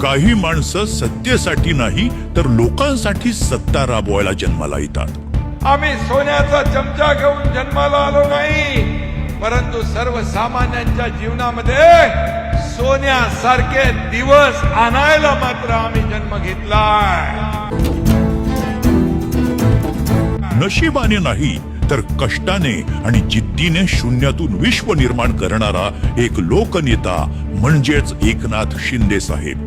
काही माणसं सत्तेसाठी नाही तर लोकांसाठी सत्ता राबवायला जन्माला येतात। आम्ही सोन्याचा चमचा घेऊन जन्माला आलो नाही, परंतु सर्वसामान्यांच्या जीवनामध्ये सोन्यासारखे दिवस आणायला मात्र आम्ही जन्म घेतलाय। नशिबाने नाही तर कष्टाने आणि जिद्दीने शून्यातून विश्व निर्माण करणारा एक लोकनेता म्हणजेच एकनाथ शिंदे साहेब।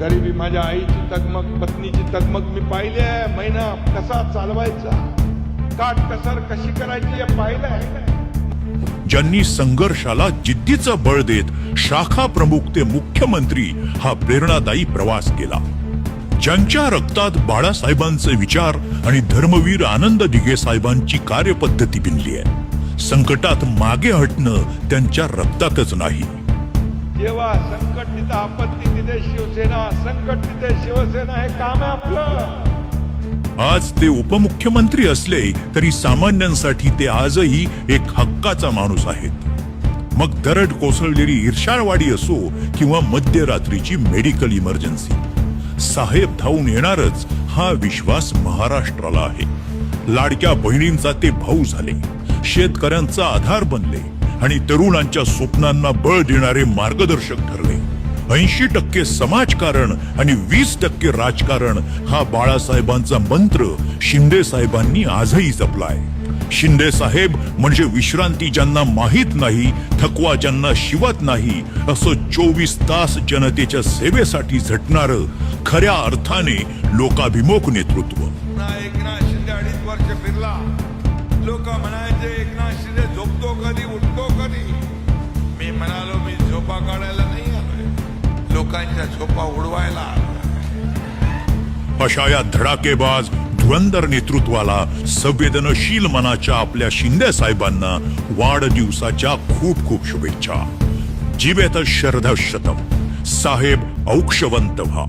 गरिबी, माझ्या आईची तगमग, पत्नीची तगमग मी पाहिली आहे। महिना कसा चालवायचा, काटकसर कशी करायची हे पाहिलंय। ज्यांनी संघर्षाला जिद्दीचं बळ देत शाखा प्रमुख ते मुख्यमंत्री हा प्रेरणादायी प्रवास केला, ज्यांच्या रक्तात बाळासाहेबांचे विचार आणि धर्मवीर आनंद दिघे साहेबांची कार्यपद्धती भिनली आहे। संकटात मागे हटणं त्यांच्या रक्तातच नाही। जेव्हा संकट तिथं, आपत्ती तिथे शिवसेना, संकट तिथे शिवसेना, हे काम आहे आपलं। आज ते उपमुख्यमंत्री असले तरी सामान्यांसाठी ते आजही एक हक्काचा माणूस आहेत। मग दरड कोसळलेली इर्षाळवाडी असो किंवा मध्यरात्रीची मेडिकल इमर्जन्सी, साहेब धावून येणारच हा विश्वास महाराष्ट्राला आहे। लाडक्या बहिणींचा ते भाऊ झाले, शेतकऱ्यांचा आधार बनले आणि तरुणांच्या स्वप्नांना बळ देणारे मार्गदर्शक ठरले। 80% समाजकारण आणि 20% राजकारण हा बाळासाहेबांचा मंत्र शिंदे साहेबांनी आजही जपलाय। शिंदे साहेब म्हणजे विश्रांती ज्यांना माहित नाही, थकवा ज्यांना शिवत नाही, असं 24 तास जनतेच्या सेवेसाठी झटणारं खऱ्या अर्थाने लोकाभिमुख नेतृत्व। एकनाथ शिंदे 2.5 वर्ष फिरला, लोक म्हणायचे एकनाथ शिंदे झोपतो कधी, उठतो कधी। मी म्हणालो मी झोपा काढायला नाही आलोय, लोकांच्या झोपा उडवायला आलोय। अशा या धडाकेबाज धुरंधर नेतृत्वाला संवेदनशील मनाच्या आपल्या शिंदे साहेबांना वाढदिवसाच्या खूप खूप शुभेच्छा। जीवेत शरद शतम। साहेब औक्षवंत व्हा।